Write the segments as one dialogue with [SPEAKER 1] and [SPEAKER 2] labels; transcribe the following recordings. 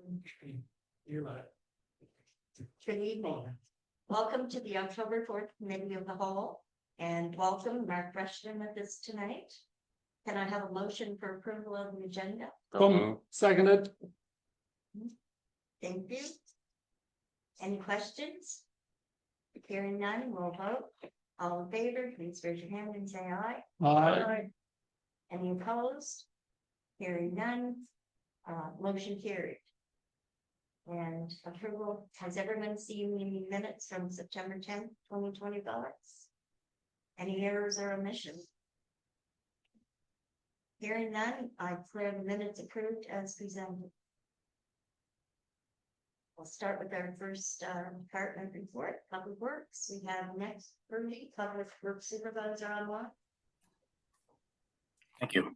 [SPEAKER 1] Good evening. Welcome to the October 4th Committee of the Whole, and welcome Mark Rushton with us tonight. Can I have a motion for approval of the agenda?
[SPEAKER 2] Seconded.
[SPEAKER 1] Thank you. Any questions? Hearing none, we'll vote. All in favor, please raise your hand and say aye.
[SPEAKER 2] Aye.
[SPEAKER 1] Any opposed? Hearing none, motion carried. And approval, has everyone seen the minutes from September 10th, 2025? Any errors or omissions? Hearing none, I declare the minutes approved as presented. We'll start with our first department report, Public Works. We have next Bernie, Public Works Supervisor online.
[SPEAKER 3] Thank you.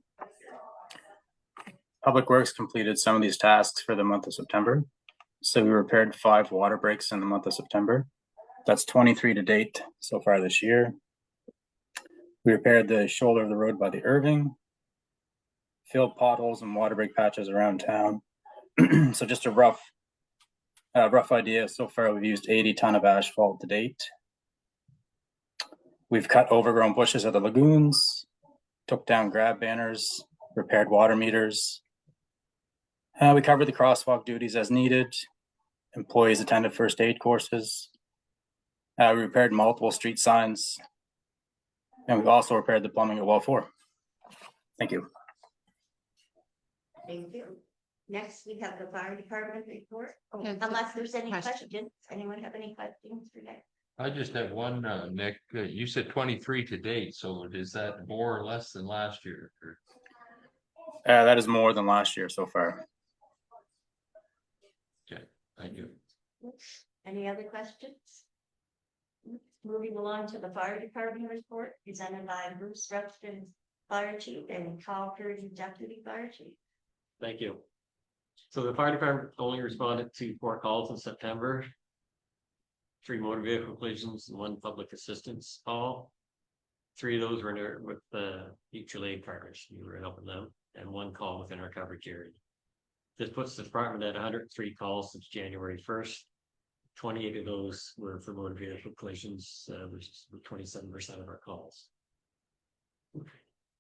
[SPEAKER 3] Public Works completed some of these tasks for the month of September. So we repaired 5 water breaks in the month of September. That's 23 to date so far this year. We repaired the shoulder of the road by the Irving, filled potholes and water break patches around town. So just a rough idea. So far, we've used 80 ton of asphalt to date. We've cut overgrown bushes at the lagoons, took down grab banners, repaired water meters. We covered the crosswalk duties as needed. Employees attended first aid courses. We repaired multiple street signs. And we've also repaired the plumbing at well 4. Thank you.
[SPEAKER 1] Thank you. Next, we have the fire department report.
[SPEAKER 4] Yes,
[SPEAKER 1] Unless there's any
[SPEAKER 4] question.
[SPEAKER 1] questions. Anyone have any questions for Nick?
[SPEAKER 5] I just have one, Nick, you said 23 to date, so is that more or less than last year?
[SPEAKER 3] That is more than last year so far.
[SPEAKER 5] Okay, thank you.
[SPEAKER 1] Any other questions? Moving along to the fire department report presented by Bruce Rushton, Fire Chief, and Carl Purdy, Deputy Fire Chief.
[SPEAKER 6] Thank you. So the fire department only responded to 4 calls in September. 3 motor vehicle collisions and 1 public assistance call. 3 of those were with the mutual aid partners. We were helping them, and 1 call within our coverage area. This puts the department at 103 calls since January 1st. 28 of those were for motor vehicle collisions, which is 27% of our calls.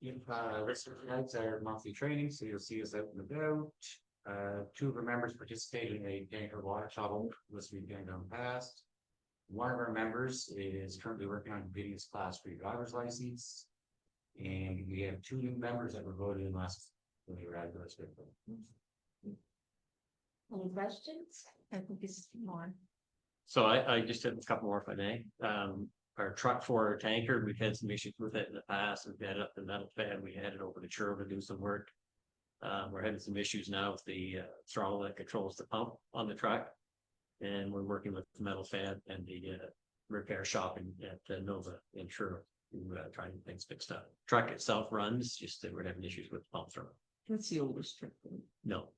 [SPEAKER 7] This reflects our monthly training, so you'll see us out and about. 2 of our members participated in a tanker water shuttle this weekend on past. One of our members is currently working on getting his class 3 driver's license. And we have 2 new members that were voted in last when we were at those.
[SPEAKER 1] Any questions?
[SPEAKER 4] I think this is more.
[SPEAKER 6] So I just had a couple more if I may. Our truck for our tanker, we've had some issues with it in the past. We've had it up the metal fan. We had it over to Churro to do some work. We're having some issues now with the throttle that controls the pump on the truck. And we're working with the metal fan and the repair shop at Nova in Churro to try and get things fixed up. Truck itself runs, just that we're having issues with the pump throttle.
[SPEAKER 4] That's the oldest trick.
[SPEAKER 6] No.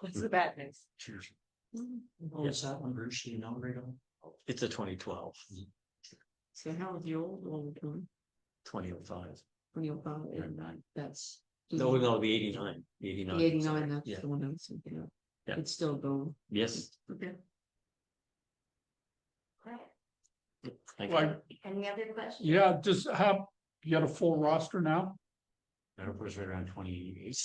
[SPEAKER 4] What's the bad news?
[SPEAKER 6] Cheers.
[SPEAKER 7] What was that one, Bruce? Do you know, right on?
[SPEAKER 6] It's a 2012,
[SPEAKER 4] So how was the old one doing?
[SPEAKER 6] 2005.
[SPEAKER 4] When you found it, and that's.
[SPEAKER 6] No, the 89. The 89.
[SPEAKER 4] The 89, that's
[SPEAKER 6] Yeah.
[SPEAKER 4] the one I was thinking of.
[SPEAKER 6] Yeah.
[SPEAKER 4] It's still going.
[SPEAKER 6] Yes.
[SPEAKER 4] Okay.
[SPEAKER 6] Thank you.
[SPEAKER 2] Like,
[SPEAKER 1] Any other questions?
[SPEAKER 2] yeah, just have, you got a full roster now?
[SPEAKER 7] That'll push right around 28.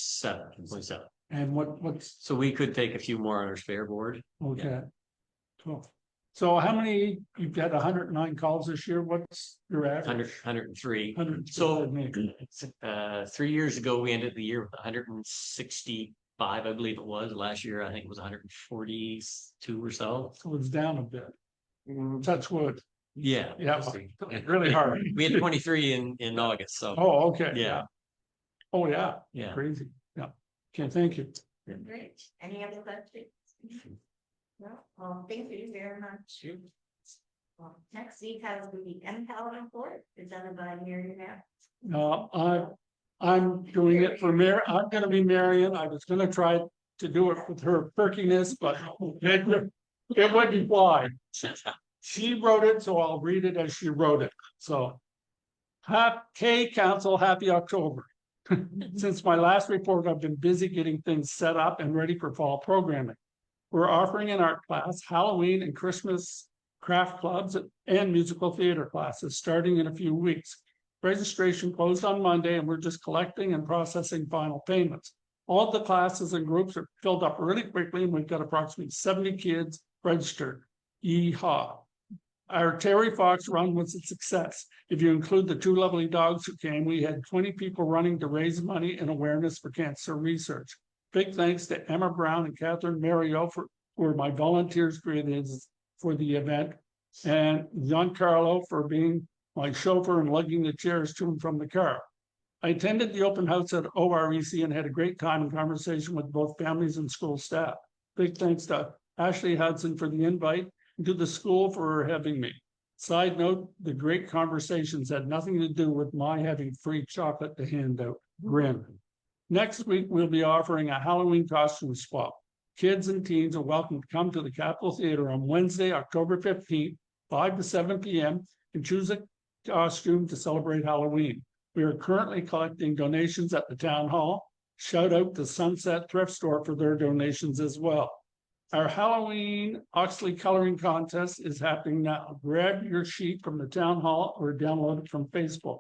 [SPEAKER 6] 27.
[SPEAKER 2] And what's,
[SPEAKER 6] So we could take a few more on our spare board.
[SPEAKER 2] okay. So how many, you've got 109 calls this year, what's your average?
[SPEAKER 6] 103.
[SPEAKER 2] 100.
[SPEAKER 6] So 3 years ago, we ended the year with 165, I believe it was. Last year, I think it was 142 or so.
[SPEAKER 2] So it's down a bit. Touch wood.
[SPEAKER 6] Yeah.
[SPEAKER 2] Yeah, really hard.
[SPEAKER 6] We had 23 in August, so
[SPEAKER 2] Oh, okay.
[SPEAKER 6] yeah.
[SPEAKER 2] Oh, yeah,
[SPEAKER 6] Yeah.
[SPEAKER 2] crazy. Yeah. Okay, thank you.
[SPEAKER 1] Great. Any other questions? No, well, thank you very much. Well, next week has the MPAL report presented by Mary Knapp.
[SPEAKER 2] I'm doing it for I'm gonna be Marion. I was gonna try to do it with her perkiness, but it wouldn't fly. She wrote it, so I'll read it as she wrote it. So, hey, council, happy October. Since my last report, I've been busy getting things set up and ready for fall programming. We're offering an art class, Halloween and Christmas craft clubs, and musical theater classes starting in a few weeks. Registration closed on Monday, and we're just collecting and processing final payments. All of the classes and groups are filled up really quickly, and we've got approximately 70 kids registered. Yeehaw. Our Terry Fox run was a success. If you include the 2 lovely dogs who came, we had 20 people running to raise money and awareness for cancer research. Big thanks to Emma Brown and Catherine Mario for my volunteers for the event, and Giancarlo for being my chauffeur and lugging the chairs to and from the car. I attended the open house at OREC and had a great time in conversation with both families and school staff. Big thanks to Ashley Hudson for the invite and to the school for having me. Side note, the great conversations had nothing to do with my having free chocolate to hand out. Grin. Next week, we'll be offering a Halloween costume swap. Kids and teens are welcome to come to the Capitol Theater on Wednesday, October 15th, 5 to 7 p.m. and choose a costume to celebrate Halloween. We are currently collecting donations at the town hall. Shout out to Sunset Thrift Store for their donations as well. Our Halloween Oxley coloring contest is happening now. Grab your sheet from the town hall or download it from Facebook.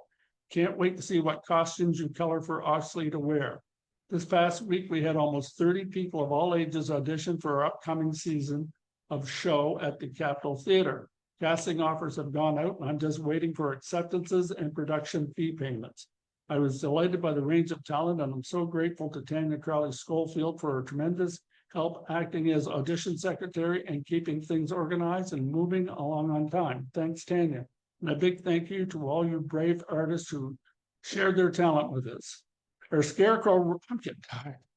[SPEAKER 2] Can't wait to see what costumes you color for Oxley to wear. This past week, we had almost 30 people of all ages audition for our upcoming season of show at the Capitol Theater. Casting offers have gone out, and I'm just waiting for acceptances and production fee payments. I was delighted by the range of talent, and I'm so grateful to Tanya Crowley-Schofield for her tremendous help acting as audition secretary and keeping things organized and moving along on time. Thanks, Tanya. And a big thank you to all you brave artists who shared their talent with us. Our Scarecrow, I'm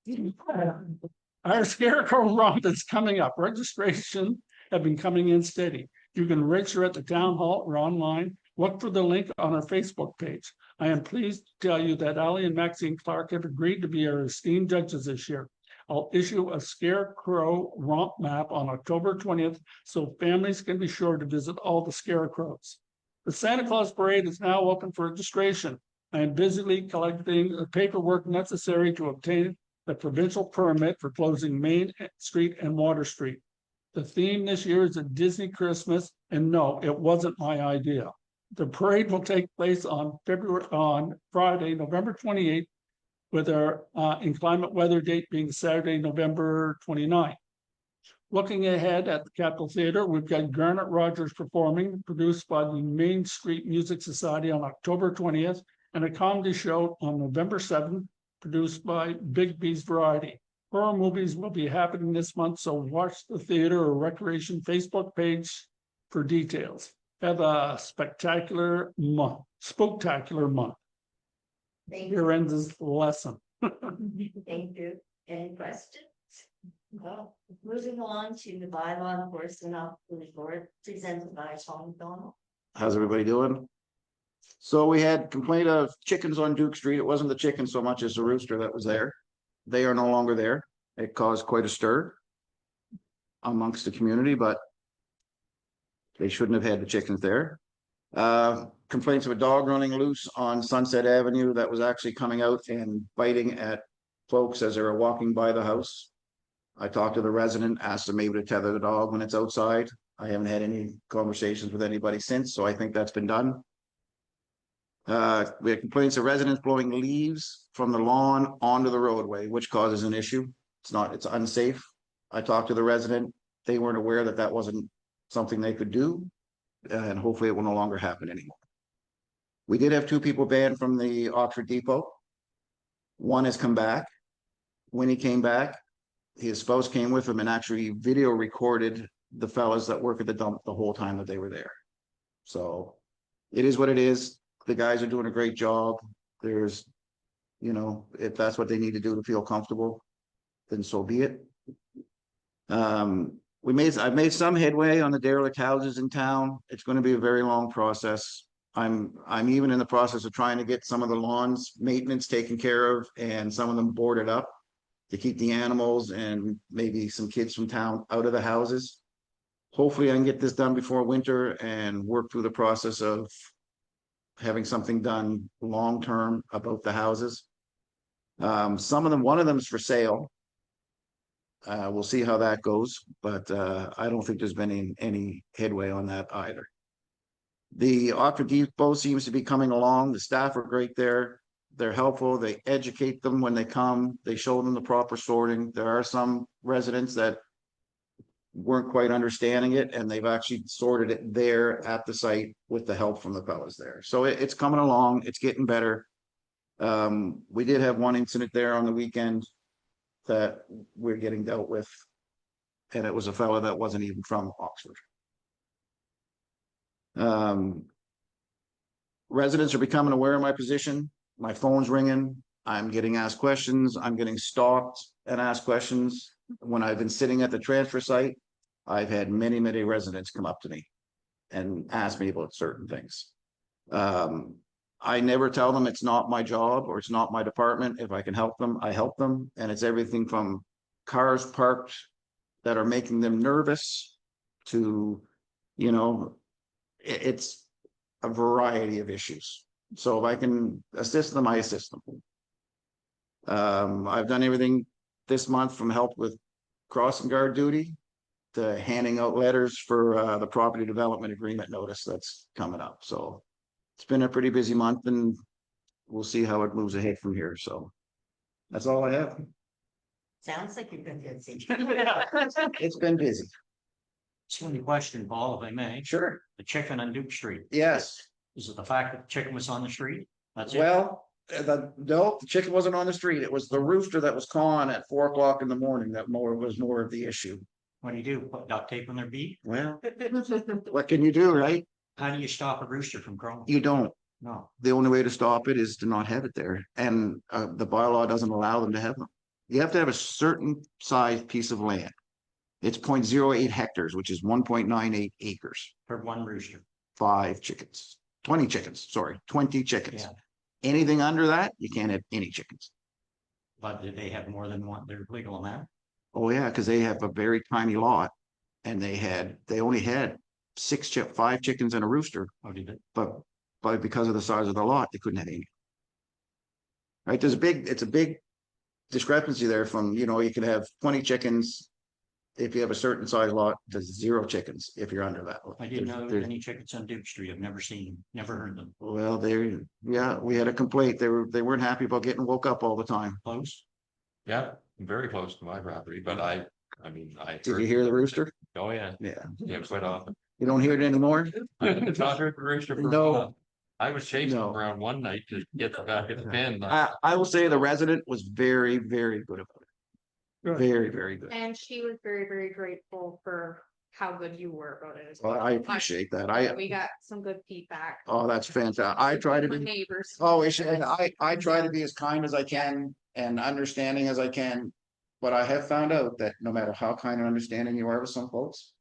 [SPEAKER 2] getting tired. Our Scarecrow romp is coming up. Registration have been coming in steady. You can register at the town hall or online. Look for the link on our Facebook page. I am pleased to tell you that Ali and Maxine Clark have agreed to be our esteemed judges this year. I'll issue a Scarecrow romp map on October 20th, so families can be sure to visit all the scarecrows. The Santa Claus Parade is now open for registration. I am busily collecting the paperwork necessary to obtain the provincial permit for closing Main Street and Water Street. The theme this year is a Disney Christmas, and no, it wasn't my idea. The parade will take place on Friday, November 28th, with our inclement weather date being Saturday, November 29th. Looking ahead at the Capitol Theater, we've got Garnet Rogers performing, produced by the Main Street Music Society on October 20th, and a comedy show on November 7th, produced by Big B's Variety. Horror movies will be happening this month, so watch the theater or recreation Facebook page for details. Have a spectacular month, spooktacular month.
[SPEAKER 1] Thank you.
[SPEAKER 2] Here ends this lesson.
[SPEAKER 1] Thank you. Any questions? Well, moving on to the bylaw enforcement report presented by Tom McDonald.
[SPEAKER 8] How's everybody doing? So we had complaint of chickens on Duke Street. It wasn't the chicken so much as the rooster that was there. They are no longer there. It caused quite a stir amongst the community, but they shouldn't have had the chickens there. Complaints of a dog running loose on Sunset Avenue that was actually coming out and biting at folks as they were walking by the house. I talked to the resident, asked them maybe to tether the dog when it's outside. I haven't had any conversations with anybody since, so I think that's been done. We had complaints of residents blowing leaves from the lawn onto the roadway, which causes an issue. It's unsafe. I talked to the resident. They weren't aware that that wasn't something they could do, and hopefully it will no longer happen anymore. We did have 2 people banned from the Oxford Depot. One has come back. When he came back, his spouse came with him and actually video recorded the fellas that work at the dump the whole time that they were there. So it is what it is. The guys are doing a great job. There's, if that's what they need to do to feel comfortable, then so be it. I've made some headway on the derelict houses in town. It's going to be a very long process. I'm even in the process of trying to get some of the lawns maintenance taken care of and some of them boarded up to keep the animals and maybe some kids from town out of the houses. Hopefully I can get this done before winter and work through the process of having something done long-term about the houses. Some of them, one of them is for sale. We'll see how that goes, but I don't think there's been any headway on that either. The Aqua Depot seems to be coming along. The staff are great there. They're helpful. They educate them when they come. They show them the proper sorting. There are some residents that weren't quite understanding it, and they've actually sorted it there at the site with the help from the fellas there. So it's coming along. It's getting better. We did have one incident there on the weekend that we're getting dealt with, and it was a fellow that wasn't even from Oxford. Residents are becoming aware of my position. My phone's ringing. I'm getting asked questions. I'm getting stalked and asked questions. When I've been sitting at the transfer site, I've had many, many residents come up to me and ask me about certain things. I never tell them it's not my job or it's not my department. If I can help them, I help them. And it's everything from cars parked that are making them nervous to, you know, it's a variety of issues. So if I can assist them, I assist them. I've done everything this month from help with crossing guard duty to handing out letters for the property development agreement notice that's coming up. So it's been a pretty busy month, and we'll see how it moves ahead from here. So that's all I have.
[SPEAKER 1] Sounds like you've been busy.
[SPEAKER 8] It's been busy.
[SPEAKER 7] Just one question, Paul, if I may.
[SPEAKER 8] Sure.
[SPEAKER 7] The chicken on Duke Street,
[SPEAKER 8] Yes.
[SPEAKER 7] is it the fact that the chicken was on the street? That's it?
[SPEAKER 8] Well, no, the chicken wasn't on the street. It was the rooster that was cawing at 4 o'clock in the morning that was more of the issue.
[SPEAKER 7] What do? Put duct tape on their beak?
[SPEAKER 8] Well, what can you do, right?
[SPEAKER 7] How do you stop a rooster from crowing?
[SPEAKER 8] You don't.
[SPEAKER 7] No.
[SPEAKER 8] The only way to stop it is to not have it there. And the bylaw doesn't allow them to have them. You have to have a certain size piece of land. It's 0.08 hectares, which is 1.98 acres.
[SPEAKER 7] For one rooster.
[SPEAKER 8] 5 chickens, 20 chickens, sorry, 20 chickens.
[SPEAKER 7] Yeah.
[SPEAKER 8] Anything under that, you can't have any chickens.
[SPEAKER 7] But did they have more than one? They're legal amount?
[SPEAKER 8] Oh yeah, because they have a very tiny lot, and they only had 5 chickens and a rooster,
[SPEAKER 7] How did it?
[SPEAKER 8] but because of the size of the lot, they couldn't have any. Right, it's a big discrepancy there from, you know, you can have 20 chickens if you have a certain size lot to 0 chickens if you're under that.
[SPEAKER 7] I didn't know there was any chickens on Duke Street. I've never seen them, never heard them.
[SPEAKER 8] Well, we had a complaint. They weren't happy about getting woke up all the time.
[SPEAKER 7] Close?
[SPEAKER 5] Yeah, very close to my property, but I mean, I.
[SPEAKER 8] Did you hear the rooster?
[SPEAKER 5] Oh, yeah,
[SPEAKER 8] Yeah.
[SPEAKER 5] yeah, quite often.
[SPEAKER 8] You don't hear it anymore?
[SPEAKER 5] I haven't not heard the rooster for a
[SPEAKER 8] No.
[SPEAKER 5] while. I was chasing
[SPEAKER 8] No.
[SPEAKER 5] him around one night to get the back of the pen.
[SPEAKER 8] I will say the resident was very, very good about it.
[SPEAKER 2] Good.
[SPEAKER 8] Very, very good.
[SPEAKER 9] And she was very, very grateful for how good you were about it as
[SPEAKER 8] Well,
[SPEAKER 9] well.
[SPEAKER 8] I appreciate that.
[SPEAKER 9] We got some good feedback.
[SPEAKER 8] Oh, that's fantastic. I try to
[SPEAKER 9] My
[SPEAKER 8] be,
[SPEAKER 9] neighbors.
[SPEAKER 8] and I try to be as kind as I can and understanding as I can. But I have found out that no matter how kind and understanding you are with some folks,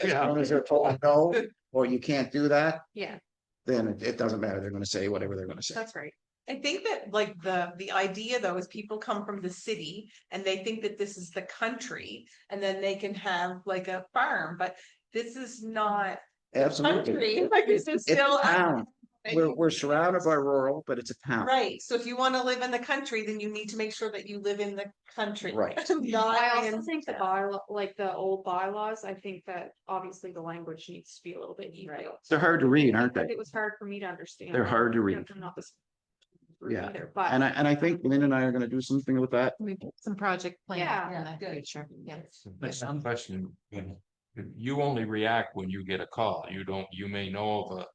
[SPEAKER 8] as long as they're told no, or you can't do that,
[SPEAKER 9] Yeah,
[SPEAKER 8] then it doesn't matter. They're gonna say whatever they're gonna say.
[SPEAKER 9] that's right.
[SPEAKER 10] I think that like the idea though is people come from the city and they think that this is the country and then they can have like a farm, but this is not
[SPEAKER 8] Absolutely.
[SPEAKER 10] country. Like this is
[SPEAKER 8] It's a
[SPEAKER 10] still.
[SPEAKER 8] town. We're surrounded by rural, but it's a town.
[SPEAKER 10] Right, so if you want to live in the country, then you need to make sure that you live in the country.
[SPEAKER 8] Right.
[SPEAKER 10] Not
[SPEAKER 9] I also
[SPEAKER 10] in-
[SPEAKER 9] think the bylaw, like the old bylaws, I think that obviously the language needs to be a little bit easier.
[SPEAKER 8] They're hard to read, aren't they?
[SPEAKER 9] It was hard for me to understand.
[SPEAKER 8] They're hard to read.
[SPEAKER 9] I'm not this.
[SPEAKER 8] Yeah.
[SPEAKER 9] Either, but.
[SPEAKER 8] And I think Lynn and I are gonna do something with that.
[SPEAKER 4] Some project plan
[SPEAKER 9] Yeah,
[SPEAKER 4] in the
[SPEAKER 9] good.
[SPEAKER 4] future, yeah.
[SPEAKER 5] But some question, you only react when you get a call. You may know of a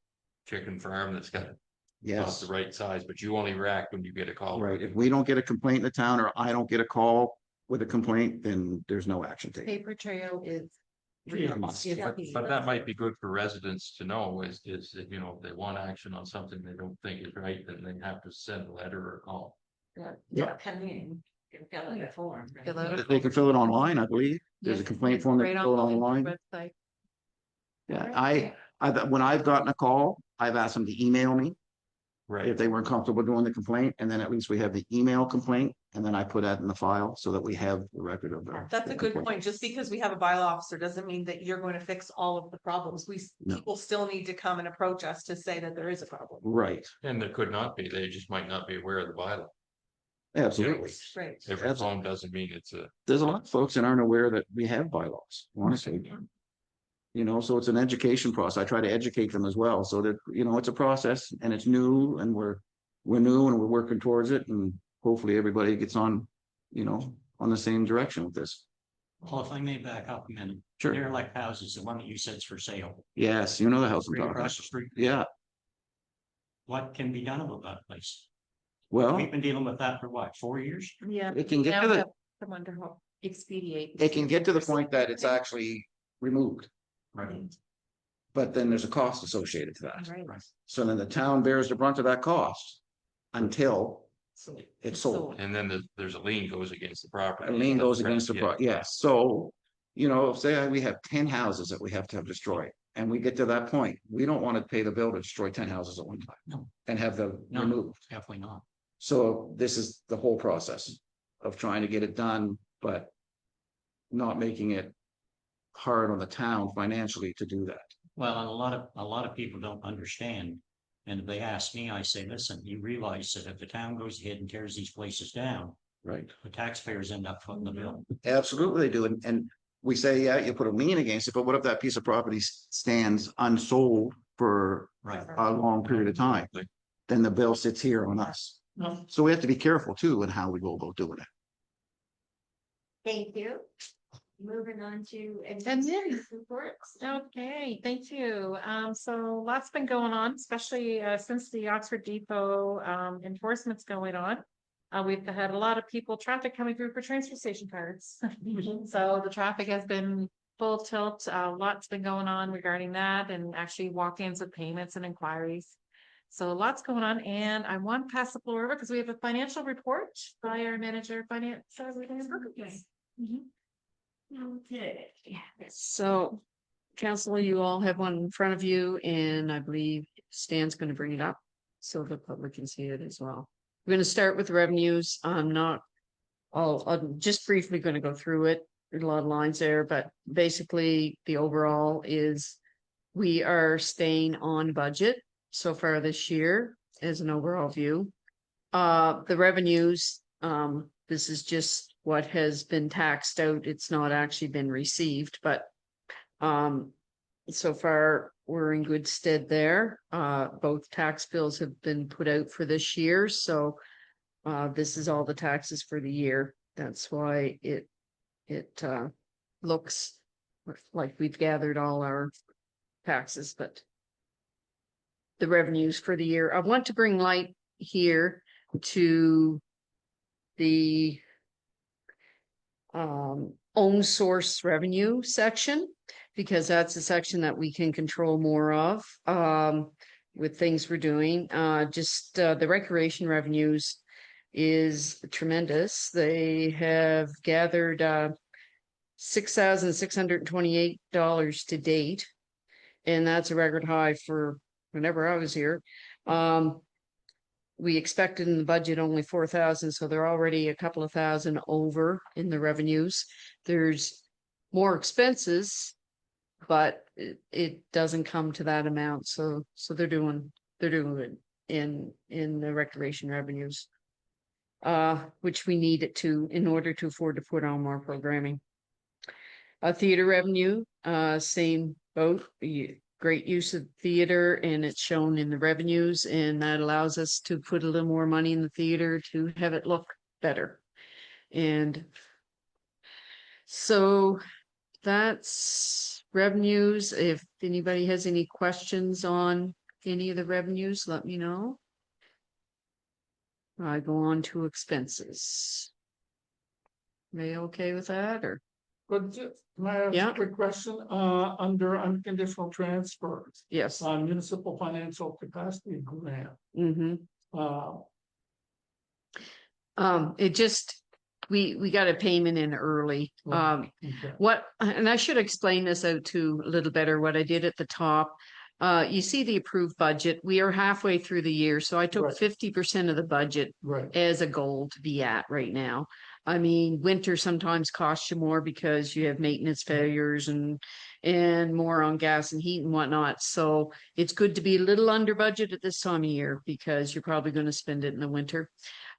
[SPEAKER 5] chicken farm that's got not
[SPEAKER 8] Yes,
[SPEAKER 5] the right size, but you only react when you get a call.
[SPEAKER 8] right. If we don't get a complaint in the town or I don't get a call with a complaint, then there's no action taken.
[SPEAKER 4] Paper trail is.
[SPEAKER 5] Yeah, but that might be good for residents to know is that, you know, if they want action on something they don't think is right, then they have to send a letter or call.
[SPEAKER 8] Yeah.
[SPEAKER 1] Come in, you can fill out a form. right?
[SPEAKER 4] Fill out a
[SPEAKER 8] They can fill it online, I believe. There's a
[SPEAKER 4] Yeah,
[SPEAKER 8] complaint
[SPEAKER 4] it's
[SPEAKER 8] form that
[SPEAKER 4] right
[SPEAKER 8] can fill it
[SPEAKER 4] on the
[SPEAKER 8] online.
[SPEAKER 4] website.
[SPEAKER 8] Yeah, when I've gotten a call, I've asked them to email me if
[SPEAKER 5] Right.
[SPEAKER 8] they weren't comfortable doing the complaint, and then at least we have the email complaint, and then I put that in the file so that we have the record of the.
[SPEAKER 10] That's
[SPEAKER 8] the
[SPEAKER 10] a good
[SPEAKER 8] complaint.
[SPEAKER 10] point. Just because we have a bylaw officer doesn't mean that you're going to fix all of the problems.
[SPEAKER 8] No.
[SPEAKER 10] People still need to come and approach us to say that there is a problem.
[SPEAKER 8] Right,
[SPEAKER 5] And there could not be, they just might not be aware of the bylaw.
[SPEAKER 8] Absolutely.
[SPEAKER 10] Right.
[SPEAKER 5] Every
[SPEAKER 8] That's-
[SPEAKER 5] phone doesn't mean it's a,
[SPEAKER 8] There's a lot of folks that aren't aware that we have bylaws, honestly. You know, so it's an education process. I try to educate them as well, so that, you know, it's a process and it's new and we're new and we're working towards it and hopefully everybody gets on, you know, on the same direction with this.
[SPEAKER 7] Well, if I may back up a minute,
[SPEAKER 8] Sure.
[SPEAKER 7] derelict houses, the one that you said's for sale,
[SPEAKER 8] Yes, you know the house I'm
[SPEAKER 7] right
[SPEAKER 8] talking about.
[SPEAKER 7] across the street.
[SPEAKER 8] Yeah,
[SPEAKER 7] What can be done about that place?
[SPEAKER 8] well,
[SPEAKER 7] We've been dealing with that for what, 4 years?
[SPEAKER 9] Yeah.
[SPEAKER 8] it can get
[SPEAKER 9] Now
[SPEAKER 8] to the,
[SPEAKER 9] have someone to help expedite.
[SPEAKER 8] it can get to the point that it's actually removed,
[SPEAKER 7] Right.
[SPEAKER 8] but then there's a cost associated to that.
[SPEAKER 9] Right.
[SPEAKER 8] So then the town bears the brunt of that cost until
[SPEAKER 9] So
[SPEAKER 8] it's sold.
[SPEAKER 5] and then there's a lien goes against the property.
[SPEAKER 8] A lien goes against the,
[SPEAKER 5] Yeah.
[SPEAKER 8] yes, so, you know, say we have 10 houses that we have to have destroyed. And we get to that point, we don't want to pay the bill to destroy 10 houses at one time.
[SPEAKER 7] No.
[SPEAKER 8] And have them
[SPEAKER 7] No.
[SPEAKER 8] removed.
[SPEAKER 7] Definitely not.
[SPEAKER 8] So this is the whole process of trying to get it done, but not making it hard on the town financially to do that.
[SPEAKER 7] Well, and a lot of people don't understand. And if they ask me, I say, listen, you realize that if the town goes ahead and tears these places down,
[SPEAKER 8] Right.
[SPEAKER 7] the taxpayers end up footing the bill.
[SPEAKER 8] Absolutely they do, and we say, yeah, you put a lien against it, but what if that piece of property stands unsold for
[SPEAKER 7] Right.
[SPEAKER 8] a long period of time? Then the bill sits here on us.
[SPEAKER 2] No.
[SPEAKER 8] So we have to be careful too in how we go about doing it.
[SPEAKER 1] Thank you. Moving on to
[SPEAKER 9] then-
[SPEAKER 1] administrative reports.
[SPEAKER 9] Okay, thank you. So lots been going on, especially since the Oxford Depot enforcement's going on. We've had a lot of people, traffic coming through for transfer station cards. So the traffic has been full tilt. Lots been going on regarding that and actually walk-ins with payments and inquiries. So lots going on, and I want to pass the floor over because we have a financial report by our manager of finance.
[SPEAKER 1] Okay.
[SPEAKER 4] So, council, you all have one in front of you, and I believe Stan's gonna bring it up so the public can see it as well. We're gonna start with revenues. I'm just briefly gonna go through it. There's a lot of lines there, but basically the overall is we are staying on budget so far this year as an overall view. The revenues, this is just what has been taxed out. It's not actually been received, but so far we're in good stead there. Both tax bills have been put out for this year, so this is all the taxes for the year. That's why it looks like we've gathered all our taxes, but the revenues for the year. I want to bring light here to the own source revenue section, because that's a section that we can control more of with things we're doing. Just the recreation revenues is tremendous. They have gathered $6,628 to date, and that's a record high for whenever I was here. We expected in the budget only 4,000, so they're already a couple of thousand over in the revenues. There's more expenses, but it doesn't come to that amount. So they're doing good in the recreation revenues, which we need it to in order to afford to put on more programming. Theater revenue, same boat. Great use of theater, and it's shown in the revenues, and that allows us to put a little more money in the theater to have it look better. And so that's revenues. If anybody has any questions on any of the revenues, let me know. I go on to expenses. Are you okay with that, or?
[SPEAKER 2] But can I ask
[SPEAKER 4] Yeah.
[SPEAKER 2] a quick question, under unconditional transfers,
[SPEAKER 4] Yes.
[SPEAKER 2] municipal financial capacity grant,
[SPEAKER 4] Mm-hmm.
[SPEAKER 2] uh,
[SPEAKER 4] It just, we got a payment in early.
[SPEAKER 2] okay.
[SPEAKER 4] What, and I should explain this out too a little better, what I did at the top. You see the approved budget. We are halfway through the year, so I took
[SPEAKER 2] Right.
[SPEAKER 4] 50% of the budget
[SPEAKER 2] Right,
[SPEAKER 4] as a goal to be at right now. I mean, winter sometimes costs you more because you have maintenance failures and more on gas and heat and whatnot. So it's good to be a little under budget at this time of year because you're probably going to spend it in the winter.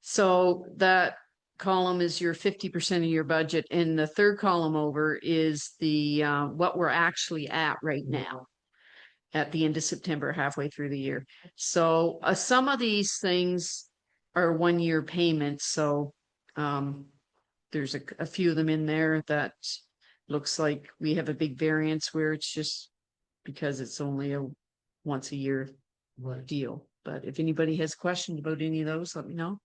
[SPEAKER 4] So that column is your 50% of your budget, and the third column over is the what we're actually at right now at the end of September, halfway through the year. So some of these things are 1 year payments. So there's a few of them in there that looks like we have a big variance where it's just because it's only a once a year deal. But if anybody has questions about any of those, let me know.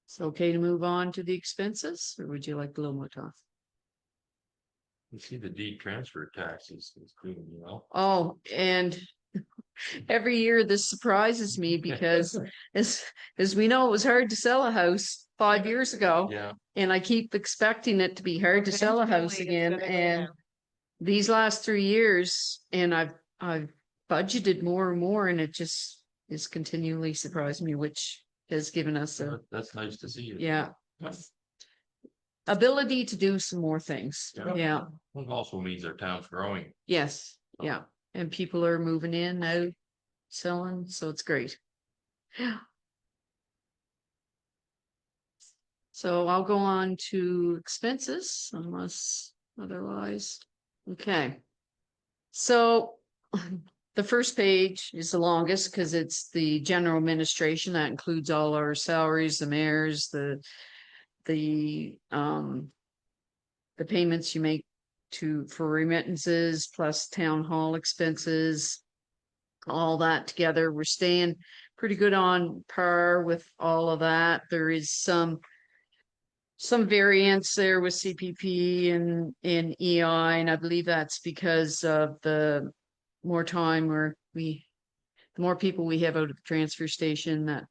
[SPEAKER 4] It's okay to move on to the expenses, or would you like a little more time?
[SPEAKER 5] You see the deed transfer taxes is doing well.
[SPEAKER 4] Oh, and every year this surprises me because as we know, it was hard to sell a house 5 years ago.
[SPEAKER 5] Yeah,
[SPEAKER 4] And I keep expecting it to be hard to sell a house
[SPEAKER 10] Eventually, it's
[SPEAKER 4] again.
[SPEAKER 10] gonna go
[SPEAKER 4] And
[SPEAKER 10] down.
[SPEAKER 4] these last 3 years, and I've budgeted more and more, and it just is continually surprising me, which has given us a
[SPEAKER 5] that's nice to see.
[SPEAKER 4] yeah ability to do some more things.
[SPEAKER 5] Yeah.
[SPEAKER 4] Yeah.
[SPEAKER 5] It also means our town's growing.
[SPEAKER 4] Yes. Yeah. And people are moving in, out, selling, so it's great. Yeah. So I'll go on to expenses unless otherwise. Okay. So the first page is the longest because it's the general administration. That includes all our salaries, the mayors, the payments you make for remittances plus town hall expenses, all that together. We're staying pretty good on par with all of that. There is some variance there with CPP and in EI, and I believe that's because of the more time where the more people we have out at the transfer station. That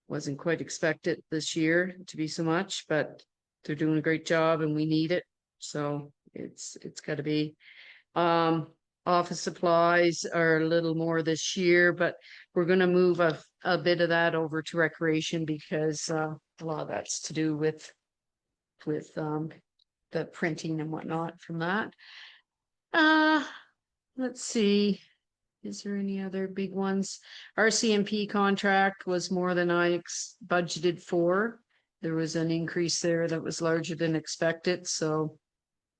[SPEAKER 4] wasn't quite expected this year to be so much, but they're doing a great job and we need it. So it's got to be. Office supplies are a little more this year, but we're going to move a bit of that over to recreation because a lot of that's to do with the printing and whatnot from that. Let's see. Is there any other big ones? Our CMP contract was more than I budgeted for. There was an increase there that was larger than expected, so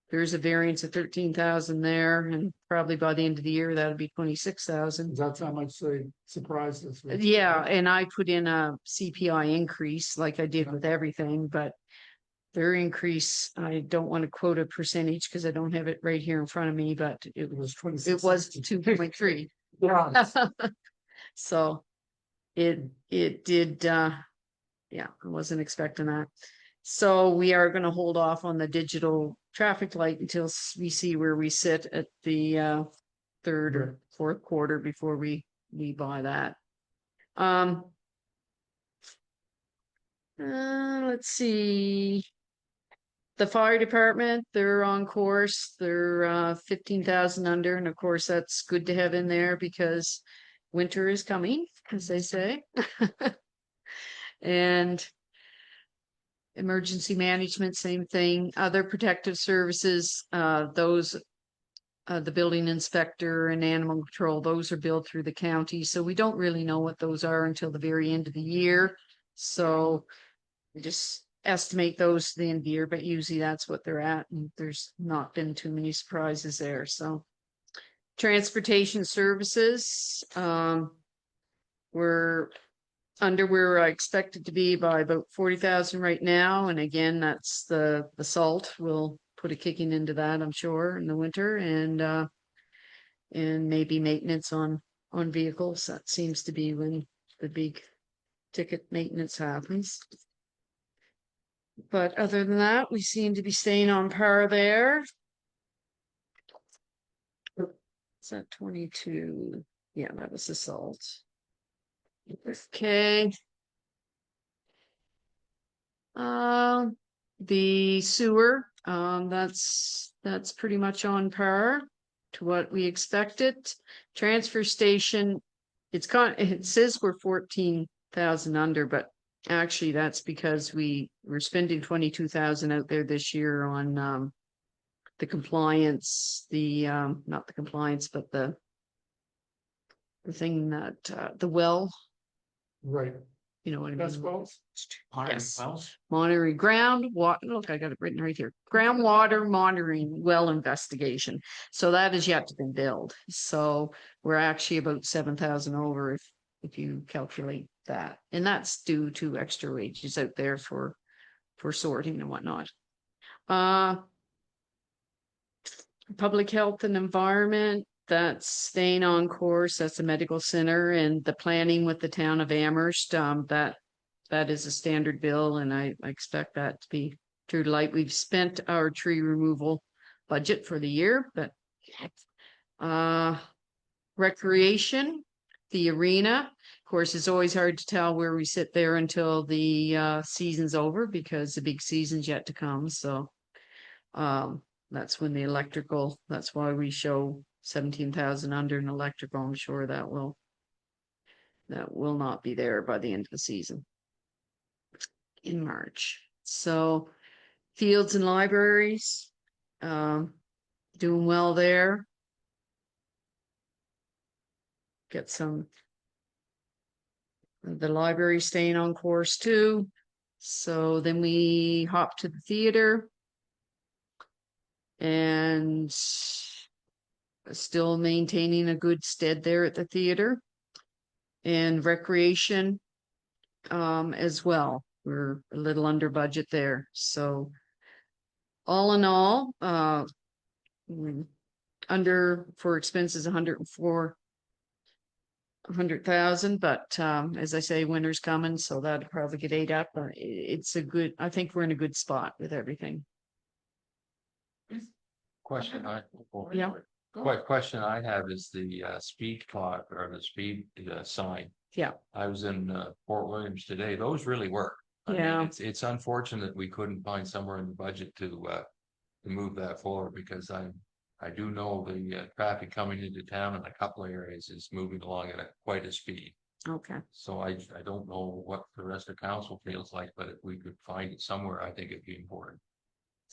[SPEAKER 4] there's a variance of 13,000 there, and probably by the end of the year that'll be 26,000.
[SPEAKER 2] That's how much they surprised us with.
[SPEAKER 4] Yeah, and I put in a CPI increase like I did with everything, but their increase, I don't want to quote a percentage because I don't have it right here in front of me, but it
[SPEAKER 2] It was
[SPEAKER 4] was 2.3.
[SPEAKER 2] Yeah.
[SPEAKER 4] So it did yeah, I wasn't expecting that. So we are going to hold off on the digital traffic light until we see where we sit at the third or fourth quarter before we buy that. Let's see. The fire department, they're on course. They're 15,000 under, and of course that's good to have in there because winter is coming, as they say. And emergency management, same thing. Other protective services, those the building inspector and animal control, those are billed through the county. So we don't really know what those are until the very end of the year. So we just estimate those to the end of the year, but usually that's what they're at. And there's not been too many surprises there. So transportation services, we're under where I expect it to be by about 40,000 right now. And again, that's the salt will put a kicking into that, I'm sure, in the winter, and maybe maintenance on vehicles. That seems to be when the big ticket maintenance happens. But other than that, we seem to be staying on par there. Is that 22? Yeah, that was the salt. Okay. The sewer, that's pretty much on par to what we expected. Transfer station, it says we're 14,000 under, but actually that's because we're spending 22,000 out there this year on the compliance, not the compliance, but the thing that the well
[SPEAKER 2] Right,
[SPEAKER 4] You know what I
[SPEAKER 2] that's
[SPEAKER 4] mean?
[SPEAKER 2] well,
[SPEAKER 7] Monitoring
[SPEAKER 4] Yes.
[SPEAKER 7] wells.
[SPEAKER 4] Monitoring
[SPEAKER 7] Monitoring
[SPEAKER 4] yes.
[SPEAKER 7] wells.
[SPEAKER 4] Monitoring groundwater, look, I got it written right here. Groundwater monitoring well investigation. So that is yet to be billed. So we're actually about 7,000 over if you calculate that. And that's due to extra wages out there for sorting and whatnot. Public health and environment, that's staying on course. That's the medical center and the planning with the town of Amherst. That is a standard bill and I expect that to be true to light. We've spent our tree removal budget for the year, but recreation, the arena, of course, it's always hard to tell where we sit there until the season's over because the big season's yet to come. So that's when the electrical, that's why we show 17,000 under an electrical. I'm sure that will not be there by the end of the season in March. So fields and libraries, doing well there. Get some, the library staying on course too. So then we hop to the theater. And still maintaining a good stead there at the theater. And recreation as well. We're a little under budget there. So all in all, under for expenses 100,000, but as I say, winter's coming, so that'd probably get ate up. It's a good, I think we're in a good spot with everything.
[SPEAKER 5] Question
[SPEAKER 4] Yeah.
[SPEAKER 5] question I have is the speed clock or the speed sign.
[SPEAKER 4] Yeah.
[SPEAKER 5] I was in Fort Williams today. Those really work. I mean,
[SPEAKER 4] Yeah.
[SPEAKER 5] it's unfortunate we couldn't find somewhere in the budget to move that forward because I do know the traffic coming into town in a couple of areas is moving along at quite a speed.
[SPEAKER 4] Okay.
[SPEAKER 5] So I don't know what the rest of council feels like, but if we could find it somewhere, I think it'd be important.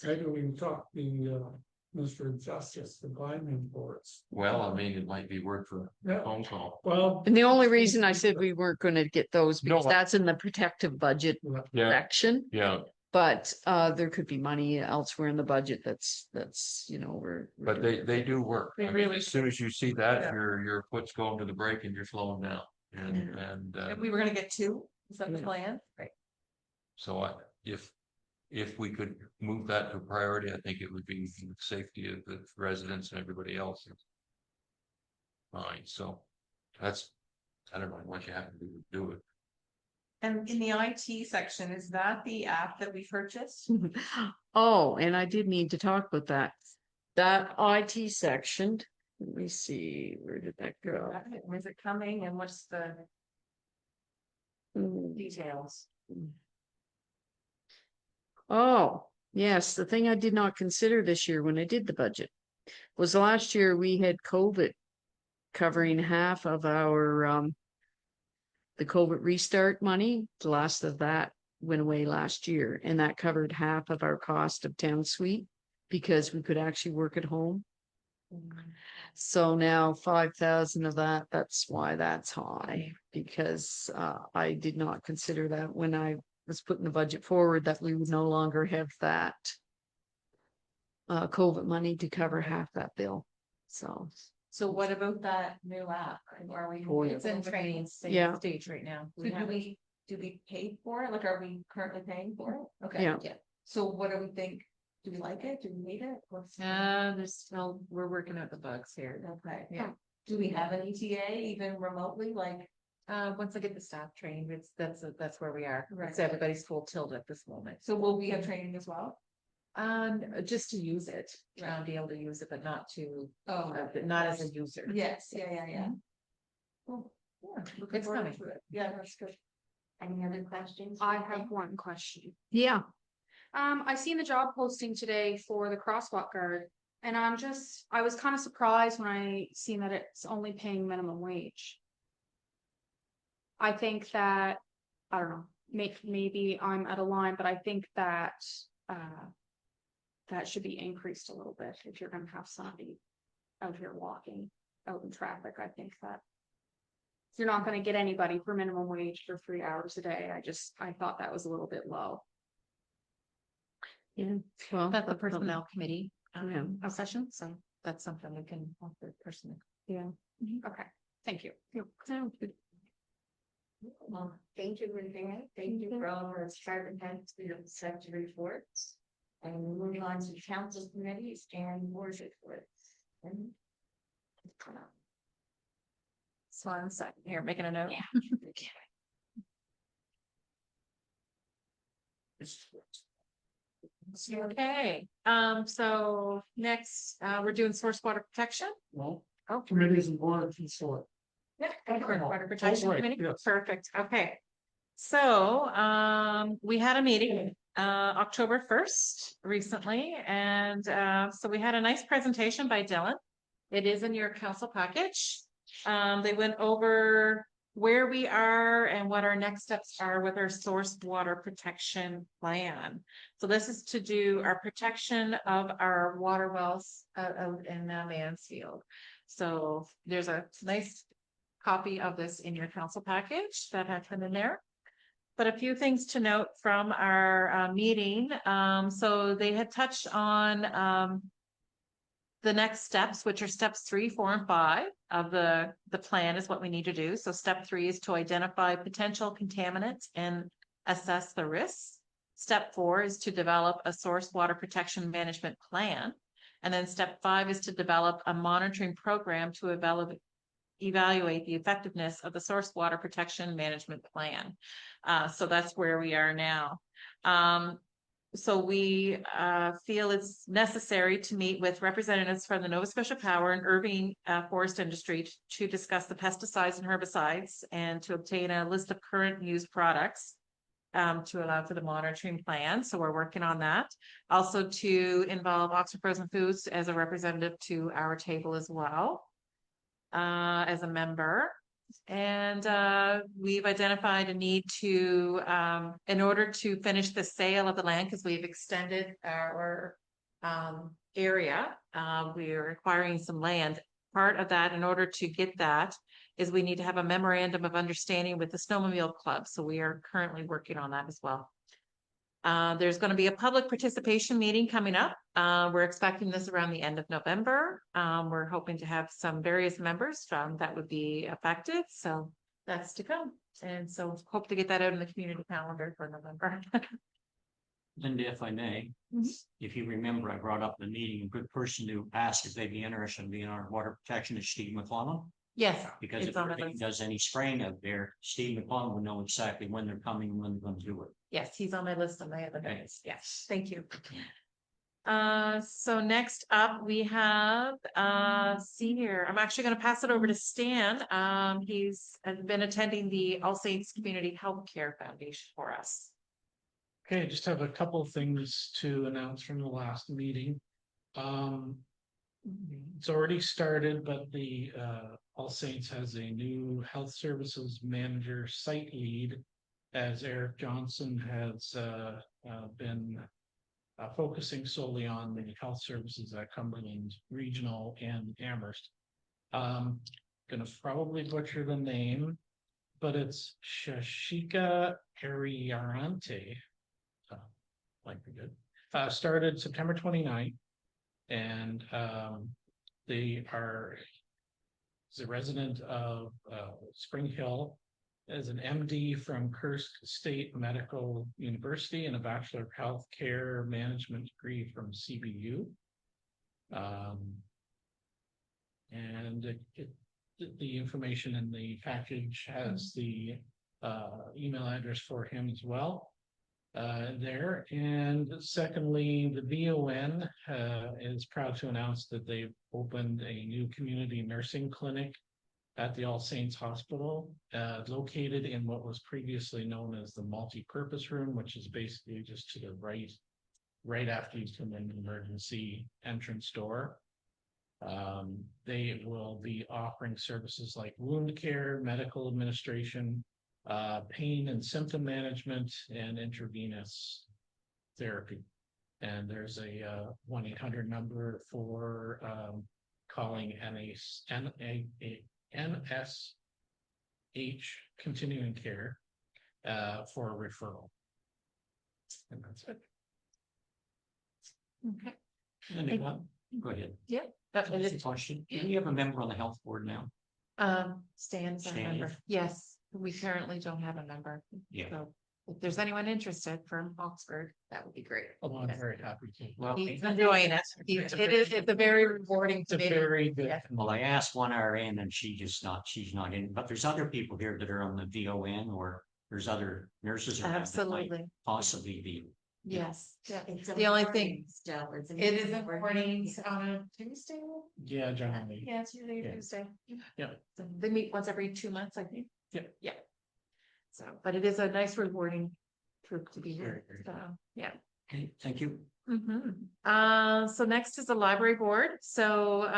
[SPEAKER 2] maybe we can talk the Minister of Justice, the Binding Boards.
[SPEAKER 5] Well, I mean, it might be worth a
[SPEAKER 2] Yeah.
[SPEAKER 5] phone call.
[SPEAKER 2] Well.
[SPEAKER 4] And the only reason I said we weren't going to get those because
[SPEAKER 5] No.
[SPEAKER 4] that's in the protective budget
[SPEAKER 5] Yeah,
[SPEAKER 4] section.
[SPEAKER 5] yeah,
[SPEAKER 4] But there could be money elsewhere in the budget that's we're
[SPEAKER 5] but they do work.
[SPEAKER 9] They
[SPEAKER 5] I mean,
[SPEAKER 9] really
[SPEAKER 5] as soon as you see that,
[SPEAKER 10] Yeah.
[SPEAKER 5] your foot's going to the brake and you're slowing down. And
[SPEAKER 10] And we were gonna get two, is that the
[SPEAKER 4] Yeah.
[SPEAKER 10] plan? Right.
[SPEAKER 5] so if we could move that to priority, I think it would be for the safety of the residents and everybody else. Fine, so that's, I don't know what you have to do it.
[SPEAKER 10] And in the IT section, is that the app that we purchased?
[SPEAKER 4] Oh, and I did need to talk about that. That IT section. Let me see, where did that go?
[SPEAKER 10] When's it coming and what's the
[SPEAKER 4] Hmm.
[SPEAKER 10] details?
[SPEAKER 4] Oh, yes, the thing I did not consider this year when I did the budget was last year we had COVID covering half of our the COVID restart money. The last of that went away last year, and that covered half of our cost of town suite because we could actually work at home. So now 5,000 of that, that's why that's high, because I did not consider that when I was putting the budget forward that we would no longer have that COVID money to cover half that bill. So
[SPEAKER 10] So what about that new app? Are we?
[SPEAKER 4] Oh, yeah.
[SPEAKER 10] It's in training
[SPEAKER 4] Yeah.
[SPEAKER 10] stage right now. So do we pay for it? Like, are we currently paying for it? Okay.
[SPEAKER 4] Yeah.
[SPEAKER 10] So what do we think? Do we like it? Do we need it?
[SPEAKER 9] there's still, we're working out the bugs here.
[SPEAKER 10] Okay.
[SPEAKER 9] Yeah.
[SPEAKER 10] Do we have an ETA even remotely, like?
[SPEAKER 9] Once I get the staff trained, that's where we are.
[SPEAKER 10] Right.
[SPEAKER 9] It's everybody's full tilt at this moment.
[SPEAKER 10] So will we have training as well?
[SPEAKER 9] Just to use it, be able to use it, but not to,
[SPEAKER 10] Oh.
[SPEAKER 9] but not as a user.
[SPEAKER 10] Yes, yeah. Cool. Yeah, looking
[SPEAKER 9] It's
[SPEAKER 10] forward
[SPEAKER 9] coming.
[SPEAKER 10] to it. Yeah, that's good.
[SPEAKER 1] Any other questions?
[SPEAKER 11] I have one question.
[SPEAKER 4] yeah,
[SPEAKER 11] I seen the job posting today for the crosswalk guard, and I was kind of surprised when I seen that it's only paying minimum wage. I think that, I don't know, maybe I'm out of line, but I think that that should be increased a little bit if you're gonna have somebody out here walking out in traffic. I think that you're not gonna get anybody for minimum wage for 3 hours a day. I thought that was a little bit low.
[SPEAKER 4] Yeah, well.
[SPEAKER 10] That's the
[SPEAKER 4] that's something-
[SPEAKER 10] personnel committee
[SPEAKER 4] Yeah.
[SPEAKER 10] a session, so that's something we can offer personally.
[SPEAKER 11] Yeah. Okay, thank you.
[SPEAKER 4] Sounds good.
[SPEAKER 1] Well, thank you, Virginia. Thank you for all of our department heads for your sector reports. And moving on to council committees and board reports. And-
[SPEAKER 10] So on second here, making a note. Okay, so next, we're doing source water protection.
[SPEAKER 2] Well,
[SPEAKER 10] Oh,
[SPEAKER 2] committees and boards and so.
[SPEAKER 10] yeah, water protection
[SPEAKER 2] right,
[SPEAKER 10] committee,
[SPEAKER 2] yes.
[SPEAKER 10] perfect, okay. So, we had a meeting, October 1st recently, and, so we had a nice presentation by Dylan. It is in your council package. They went over where we are and what our next steps are with our source water protection plan. So this is to do our protection of our water wells out in Mansfield. So there's a nice copy of this in your council package that had come in there. But a few things to note from our meeting. So they had touched on the next steps, which are steps 3, 4, and 5 of the plan is what we need to do. So step 3 is to identify potential contaminants and assess the risks. Step 4 is to develop a source water protection management plan. And then step 5 is to develop a monitoring program to evaluate the effectiveness of the source water protection management plan. So that's where we are now. So we feel it's necessary to meet with representatives from the Nova Scotia Power and Irving Forest Industry to discuss the pesticides and herbicides and to obtain a list of current used products to allow for the monitoring plan. So we're working on that. Also to involve Oxford Frozen Foods as a representative to our table as well as a member. And we've identified a need to, in order to finish the sale of the land, because we've extended our area, we are acquiring some land. Part of that, in order to get that, is we need to have a memorandum of understanding with the Snowmobile Club. So we are currently working on that as well. There's going to be a public participation meeting coming up. We're expecting this around the end of November. We're hoping to have some various members that would be affected. So that's to come. And so hope to get that out in the community calendar for November.
[SPEAKER 7] Linda, if I may, if you remember, I brought up in the meeting, a good person to ask if they'd be interested in being our water protection is Steve McClellan.
[SPEAKER 10] Yes,
[SPEAKER 7] Because
[SPEAKER 10] it's
[SPEAKER 7] if
[SPEAKER 10] on my
[SPEAKER 7] he
[SPEAKER 10] list.
[SPEAKER 7] does any spraying out there, Steve McClellan will know exactly when they're coming, and when they're going to do it.
[SPEAKER 10] Yes, he's on my list of my other
[SPEAKER 7] Okay.
[SPEAKER 10] notes. Yes, thank you. So next up we have see here. I'm actually going to pass it over to Stan. He's been attending the All Saints Community Healthcare Foundation for us.
[SPEAKER 2] Okay, just have a couple of things to announce from the last meeting. It's already started, but the All Saints has a new health services manager site lead, as Eric Johnson has been focusing solely on the health services at Cumberland Regional and Amherst. Gonna probably butcher the name, but it's Shashika Ariarante. Like we good. Started September 29th, and they are a resident of Spring Hill, as an MD from Kursk State Medical University and a Bachelor of Health Care Management degree from CBU. And the information in the package has the email address for him as well. There. And secondly, the VON is proud to announce that they've opened a new community nursing clinic at the All Saints Hospital, located in what was previously known as the multi-purpose room, which is basically just to the right after you come in the emergency entrance door. They will be offering services like wound care, medical administration, pain and symptom management, and intravenous therapy. And there's a 1-800 number for calling NSHA
[SPEAKER 12] H continuing care for a referral. And that's it.
[SPEAKER 10] Okay.
[SPEAKER 6] And go ahead.
[SPEAKER 10] Yeah.
[SPEAKER 6] Just a question. Do we have a member on the health board now?
[SPEAKER 10] Stan's our
[SPEAKER 6] Stan.
[SPEAKER 10] member. Yes, we currently don't have a member.
[SPEAKER 6] Yeah.
[SPEAKER 10] So if there's anyone interested from Oxford, that would be great.
[SPEAKER 12] Oh, I'm very happy to.
[SPEAKER 6] Well,
[SPEAKER 10] He's enjoying it. It's a very rewarding
[SPEAKER 12] It's a
[SPEAKER 10] committee.
[SPEAKER 12] very good.
[SPEAKER 10] Yeah.
[SPEAKER 6] well, I asked one RN and she's not in, but there's other people here that are on the VON or there's other nurses around that might
[SPEAKER 10] Absolutely.
[SPEAKER 6] possibly be.
[SPEAKER 10] Yes. Yeah.
[SPEAKER 1] It's
[SPEAKER 10] The only
[SPEAKER 1] important
[SPEAKER 10] thing,
[SPEAKER 1] Still, it's
[SPEAKER 10] it is
[SPEAKER 1] important.
[SPEAKER 10] mornings on a Tuesday.
[SPEAKER 12] Yeah, generally.
[SPEAKER 10] Yeah, it's usually
[SPEAKER 12] Yeah.
[SPEAKER 10] a Tuesday.
[SPEAKER 12] Yeah.
[SPEAKER 10] So they meet once every 2 months, I think.
[SPEAKER 12] Yeah.
[SPEAKER 10] Yeah. So, but it is a nice rewarding group to be here.
[SPEAKER 6] Very, very
[SPEAKER 10] So, yeah.
[SPEAKER 6] Okay, thank you.
[SPEAKER 10] So next is the library board. So,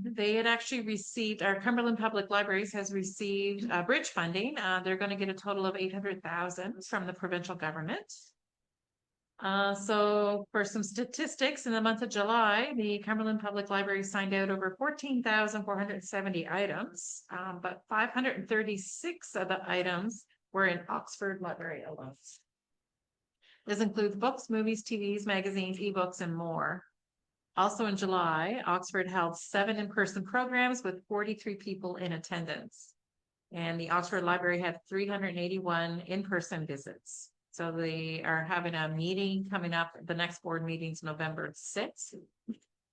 [SPEAKER 10] they had actually received, our Cumberland Public Libraries has received, bridge funding. They're gonna get a total of 800,000 from the provincial government. So for some statistics, in the month of July, the Cumberland Public Library signed out over 14,470 items, but 536 of the items were in Oxford Library alone. This includes books, movies, TVs, magazines, ebooks, and more. Also in July, Oxford held 7 in-person programs with 43 people in attendance. And the Oxford Library had 381 in-person visits. So they are having a meeting coming up. The next board meeting's November 6th.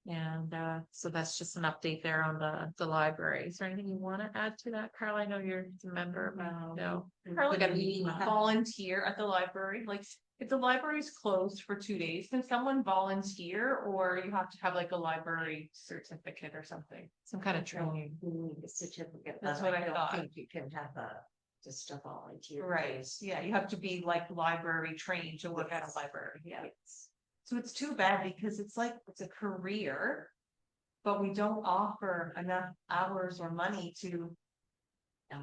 [SPEAKER 10] And so that's just an update there on the library. Is there anything you want to add to that, Carl? I know you're a member. No.
[SPEAKER 13] Carla, can we volunteer at the library? Like, if the library's closed for 2 days, can someone volunteer, or you have to have like a library certificate or something?
[SPEAKER 10] Some kind of training.
[SPEAKER 1] You need a certificate.
[SPEAKER 13] That's
[SPEAKER 1] but
[SPEAKER 13] what I
[SPEAKER 1] don't
[SPEAKER 13] thought.
[SPEAKER 1] think you can have just a volunteer.
[SPEAKER 13] Right, yeah, you have to be like library trained to work at a library, yeah. So it's too bad because it's like, it's a career, but we don't offer enough hours or money to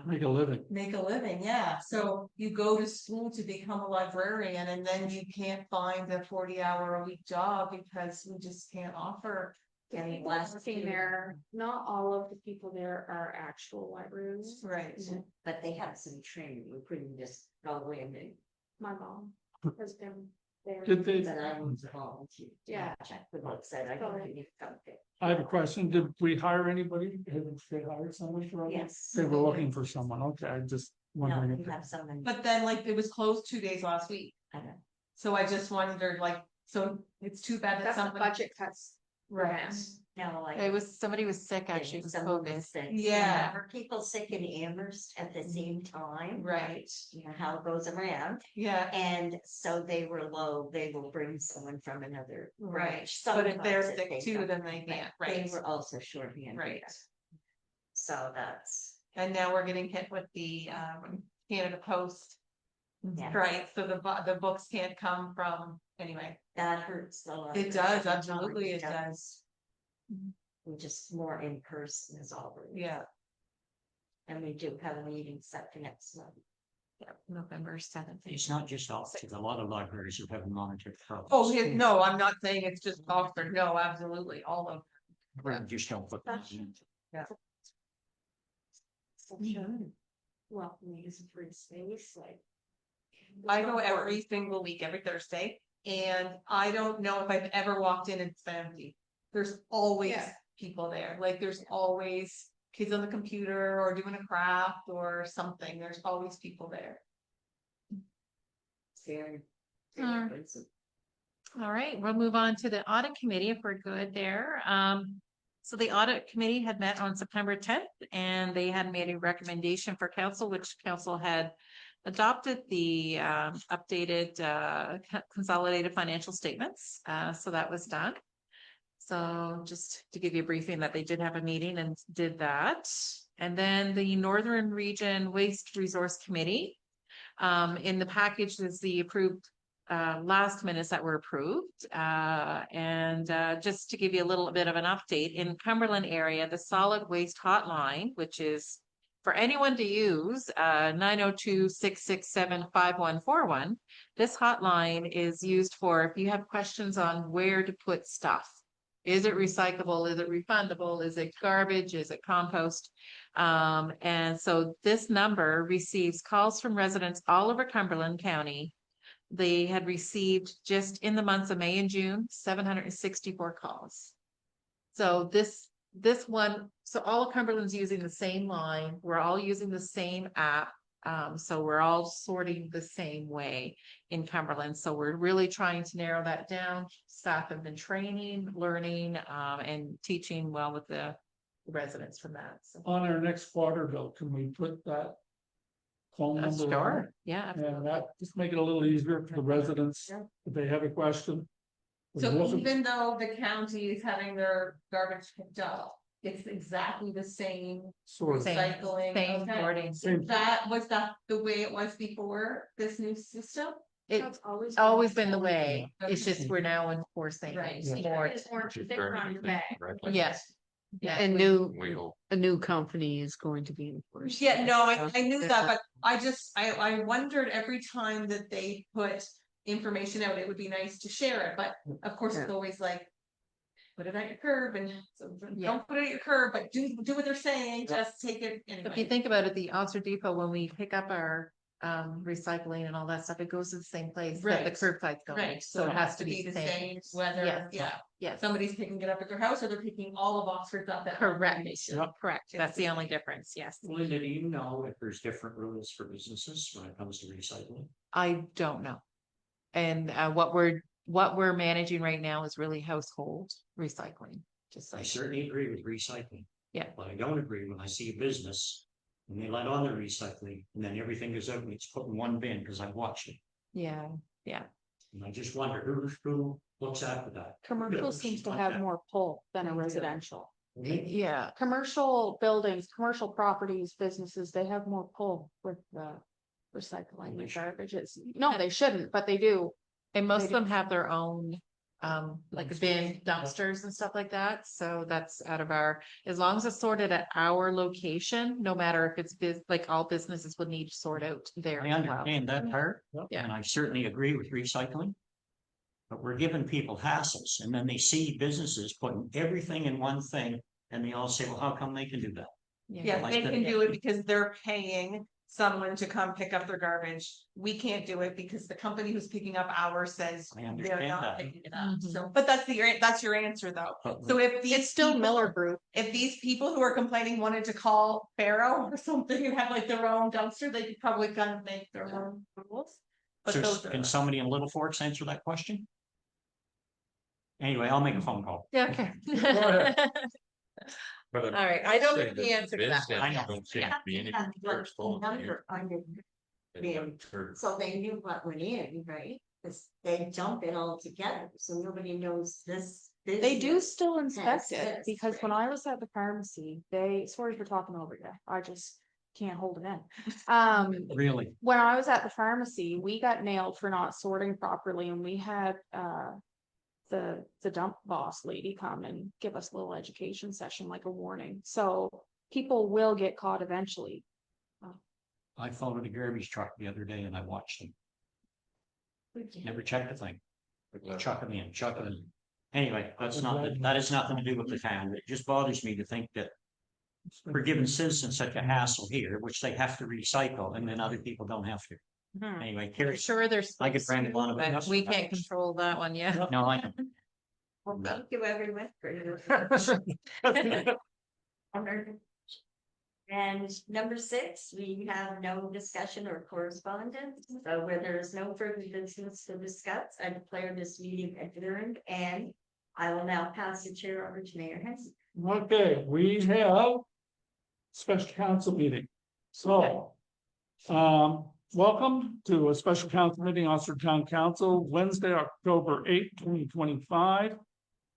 [SPEAKER 2] Make a living.
[SPEAKER 13] make a living, yeah. So you go to school to become a librarian and then you can't find a 40-hour-a-week job because we just can't offer any
[SPEAKER 11] People
[SPEAKER 13] less.
[SPEAKER 11] working there, not all of the people there are actual librarians.
[SPEAKER 13] Right.
[SPEAKER 1] But they have some training. We couldn't just go in and.
[SPEAKER 11] My mom has been there.
[SPEAKER 2] Did they,
[SPEAKER 1] But I was volunteer.
[SPEAKER 11] Yeah.
[SPEAKER 1] Check the books that I don't think it's okay.
[SPEAKER 2] I have a question. Did we hire anybody? Have they hired someone for us?
[SPEAKER 1] Yes.
[SPEAKER 2] They were looking for someone. Okay, I just
[SPEAKER 1] No,
[SPEAKER 2] wondering
[SPEAKER 1] we
[SPEAKER 2] if.
[SPEAKER 1] have someone.
[SPEAKER 13] But then like it was closed 2 days last week.
[SPEAKER 1] I don't know.
[SPEAKER 13] So I just wondered like, so it's too bad that
[SPEAKER 11] That's the
[SPEAKER 13] somebody.
[SPEAKER 11] budget cuts.
[SPEAKER 13] Right.
[SPEAKER 1] No, like.
[SPEAKER 10] Somebody was sick actually with
[SPEAKER 1] someone
[SPEAKER 10] COVID.
[SPEAKER 1] was sick.
[SPEAKER 13] Yeah.
[SPEAKER 1] Are people sick in Amherst at the same time?
[SPEAKER 13] Right,
[SPEAKER 1] You know how it goes around.
[SPEAKER 13] yeah,
[SPEAKER 1] And so they were low, they will bring someone from another
[SPEAKER 13] right.
[SPEAKER 1] branch.
[SPEAKER 13] But if they're
[SPEAKER 1] sometimes
[SPEAKER 13] sick
[SPEAKER 1] they
[SPEAKER 13] too,
[SPEAKER 1] don't.
[SPEAKER 13] then they
[SPEAKER 1] But
[SPEAKER 13] can't,
[SPEAKER 1] They
[SPEAKER 13] right,
[SPEAKER 1] were also short-handed.
[SPEAKER 13] right.
[SPEAKER 1] So that's,
[SPEAKER 13] And now we're getting hit with the Canada Post
[SPEAKER 1] yeah,
[SPEAKER 13] strike, so the books can't come from, anyway.
[SPEAKER 1] that hurts a lot.
[SPEAKER 13] It does, absolutely, it does.
[SPEAKER 1] We just more in person is all. we're doing.
[SPEAKER 13] Yeah,
[SPEAKER 1] And we do have a meeting set for next month.
[SPEAKER 10] Yeah, November 7th.
[SPEAKER 6] It's not just Oxford, a lot of libraries who haven't monitored. progress.
[SPEAKER 13] oh, no, I'm not saying it's just Oxford, no, absolutely, all of.
[SPEAKER 6] We just don't put.
[SPEAKER 1] Well, we use a free space, like.
[SPEAKER 13] I go every single week, every Thursday, and I don't know if I've ever walked in and it's empty. There's always
[SPEAKER 11] Yeah.
[SPEAKER 13] people there, like there's always kids on the computer or doing a craft or something, there's always people there.
[SPEAKER 1] Very.
[SPEAKER 10] Alright. All right, we'll move on to the audit committee if we're good there. So the audit committee had met on September 10th and they had made a recommendation for council, which council had adopted the updated consolidated financial statements. So that was done. So just to give you a briefing that they did have a meeting and did that. And then the Northern Region Waste Resource Committee. In the package is the approved last minutes that were approved. And just to give you a little bit of an update, in Cumberland area, the solid waste hotline, which is for anyone to use, 902-667-5141. This hotline is used for if you have questions on where to put stuff. Is it recyclable? Is it refundable? Is it garbage? Is it compost? And so this number receives calls from residents all over Cumberland County. They had received just in the months of May and June, 764 calls. So this one, so all of Cumberland's using the same line. We're all using the same app. So we're all sorting the same way in Cumberland. So we're really trying to narrow that down. Staff have been training, learning, and teaching well with the residents from that. So.
[SPEAKER 2] On our next water bill, can we put that phone number on it?
[SPEAKER 10] Sure, yeah.
[SPEAKER 2] And that just make it a little easier for the residents if they have a question.
[SPEAKER 13] So even though the county is having their garbage picked up, it's exactly the same
[SPEAKER 2] Sort of.
[SPEAKER 13] recycling.
[SPEAKER 10] Same
[SPEAKER 13] okay.
[SPEAKER 10] sorting.
[SPEAKER 2] Same.
[SPEAKER 13] Was that the way it was before this new system?
[SPEAKER 10] It's
[SPEAKER 11] always
[SPEAKER 10] always been the way.
[SPEAKER 13] Okay.
[SPEAKER 10] It's just we're now enforcing
[SPEAKER 13] Right.
[SPEAKER 10] it
[SPEAKER 2] Yeah.
[SPEAKER 10] more.
[SPEAKER 11] It's orange
[SPEAKER 5] Just
[SPEAKER 11] sticker
[SPEAKER 5] burn
[SPEAKER 11] on your
[SPEAKER 5] everything
[SPEAKER 11] bag.
[SPEAKER 5] correctly.
[SPEAKER 10] Yes.
[SPEAKER 13] Yeah.
[SPEAKER 10] And
[SPEAKER 5] We hope.
[SPEAKER 4] A new company is going to be enforced.
[SPEAKER 13] Yeah, no, I knew that, but I wondered every time that they put information out, it would be nice to share it, but of course it's always like. Put it at your curb and so
[SPEAKER 10] Yeah.
[SPEAKER 13] don't put it at your curb, but do what they're saying, just take it
[SPEAKER 10] If you
[SPEAKER 13] anyway.
[SPEAKER 10] think about it, the Oxford Depot, when we pick up our recycling and all that stuff, it goes to the same place that the
[SPEAKER 13] Right.
[SPEAKER 10] curbside's going.
[SPEAKER 13] Right,
[SPEAKER 10] So it has to be
[SPEAKER 13] the same, whether,
[SPEAKER 10] Yes.
[SPEAKER 13] yeah,
[SPEAKER 10] Yes,
[SPEAKER 13] somebody's picking it up at their house or they're picking all of Oxford's up at.
[SPEAKER 10] correct,
[SPEAKER 2] Yep.
[SPEAKER 10] correct. That's the only difference, yes.
[SPEAKER 12] Linda, do you know if there's different rules for businesses when it comes to recycling?
[SPEAKER 10] I don't know. And what we're managing right now is really household recycling, just
[SPEAKER 12] I
[SPEAKER 10] like.
[SPEAKER 12] certainly agree with recycling.
[SPEAKER 10] Yeah.
[SPEAKER 12] But I don't agree when I see a business and they let on their recycling and then everything goes out and it's put in one bin because I watched it.
[SPEAKER 10] Yeah,
[SPEAKER 12] And I just wonder who looks after that.
[SPEAKER 11] Commercial seems to have more pull than a
[SPEAKER 10] They do.
[SPEAKER 11] residential.
[SPEAKER 10] yeah.
[SPEAKER 11] Commercial buildings, commercial properties, businesses, they have more pull with the recycling
[SPEAKER 12] They
[SPEAKER 11] and
[SPEAKER 12] should.
[SPEAKER 11] garbages. No, they shouldn't, but they do.
[SPEAKER 10] And most of
[SPEAKER 11] They
[SPEAKER 10] them have their own, like bin dumpsters and stuff like that. So that's out of our, as long as it's sorted at our location, no matter if it's like all businesses would need to sort out there.
[SPEAKER 12] I
[SPEAKER 10] as well.
[SPEAKER 12] understand that part,
[SPEAKER 10] Yeah.
[SPEAKER 12] and I certainly agree with recycling. But we're giving people hassles, and then they see businesses putting everything in one thing, and they all say, well, how come they can do that?
[SPEAKER 13] Yeah,
[SPEAKER 12] Like
[SPEAKER 13] they
[SPEAKER 12] the-
[SPEAKER 13] can do it because they're paying someone to come pick up their garbage. We can't do it because the company who's picking up ours says
[SPEAKER 12] I
[SPEAKER 13] they're
[SPEAKER 12] understand
[SPEAKER 13] not
[SPEAKER 12] that.
[SPEAKER 13] picking it up.
[SPEAKER 10] Mhm.
[SPEAKER 13] So, but that's your answer though.
[SPEAKER 12] But
[SPEAKER 13] So if these.
[SPEAKER 11] It's still
[SPEAKER 13] people-
[SPEAKER 11] Miller Group.
[SPEAKER 13] If these people who are complaining wanted to call Faro or something and have like their own dumpster, they could probably kind of make their own rules. But
[SPEAKER 12] So
[SPEAKER 13] those are.
[SPEAKER 12] can somebody in Little Forks answer that question? Anyway, I'll make a phone call.
[SPEAKER 10] Yeah, okay.
[SPEAKER 5] But
[SPEAKER 10] All right, I don't
[SPEAKER 5] say
[SPEAKER 10] know the
[SPEAKER 5] that
[SPEAKER 10] answer to that.
[SPEAKER 5] business
[SPEAKER 12] I know.
[SPEAKER 5] Don't seem to be any
[SPEAKER 1] Have like
[SPEAKER 5] first fault
[SPEAKER 1] number
[SPEAKER 5] here.
[SPEAKER 1] under,
[SPEAKER 5] And for-
[SPEAKER 1] so they knew what went in, right? Cause they dump it all together, so nobody knows this.
[SPEAKER 11] They do
[SPEAKER 1] business.
[SPEAKER 11] still inspect
[SPEAKER 1] Yes,
[SPEAKER 11] it,
[SPEAKER 1] yes,
[SPEAKER 11] because when
[SPEAKER 1] right.
[SPEAKER 11] I was at the pharmacy, sorry for talking over you, I just can't hold it in.
[SPEAKER 12] Really?
[SPEAKER 11] When I was at the pharmacy, we got nailed for not sorting properly and we had, the dump boss lady come and give us a little education session, like a warning, so people will get caught eventually.
[SPEAKER 12] I followed a garbage truck the other day and I watched them. Never checked the thing. Chuck them in, chuck them in. Anyway, that has nothing to do with the town. It just bothers me to think that we're giving citizens such a hassle here, which they have to recycle, and then other people don't have to.
[SPEAKER 10] Hmm.
[SPEAKER 12] Anyway,
[SPEAKER 10] I'm
[SPEAKER 12] Carrie,
[SPEAKER 10] sure there's.
[SPEAKER 12] I could ramble on about
[SPEAKER 10] But
[SPEAKER 12] this.
[SPEAKER 10] we can't control that one, yeah.
[SPEAKER 12] no, I know.
[SPEAKER 1] Well, thank you everyone for your. And number 6, we have no discussion or correspondence, so where there is no further business to discuss, I declare this meeting adjourned, and I will now pass the chair over to Mayor Henson.
[SPEAKER 2] Okay, we have special council meeting. So, welcome to a special council meeting, Oxford Town Council, Wednesday, October 8th, 2025.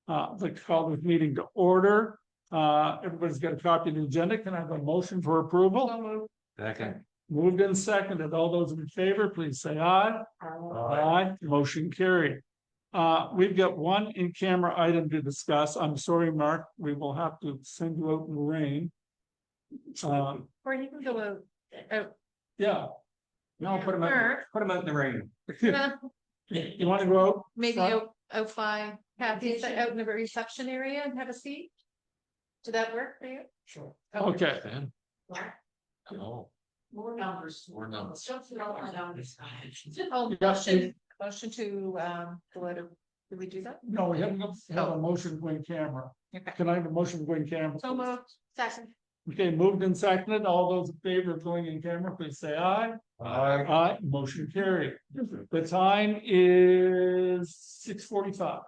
[SPEAKER 2] I'd like to call this meeting to order. Everybody's got a copy of the agenda. Can I have a motion for approval?
[SPEAKER 5] Second.
[SPEAKER 2] Moved and seconded. All those in favor, please say aye. Aye. Motion carried. We've got one in-camera item to discuss. I'm sorry, Mark, we will have to send you out in the rain.
[SPEAKER 10] Or you can go out.
[SPEAKER 2] Yeah.
[SPEAKER 12] No, put them out in the rain.
[SPEAKER 10] Yeah.
[SPEAKER 2] You wanna go out?
[SPEAKER 10] Maybe
[SPEAKER 2] front?
[SPEAKER 10] out by Kathy's, out in the reception area and have a seat? Did that work for you?
[SPEAKER 2] Sure. Okay,
[SPEAKER 5] Then. Oh,
[SPEAKER 1] More numbers.
[SPEAKER 5] we're not.
[SPEAKER 10] Oh,
[SPEAKER 2] Yeah,
[SPEAKER 10] motion to, go out of, did we do that?
[SPEAKER 2] no, we haven't have a motion going camera.
[SPEAKER 10] Okay.
[SPEAKER 2] Can I have a motion going camera?
[SPEAKER 10] So moved.
[SPEAKER 11] Second.
[SPEAKER 2] Okay, moved and seconded. All those in favor of going in camera, please say aye. Aye, motion carried. The time is 6:45.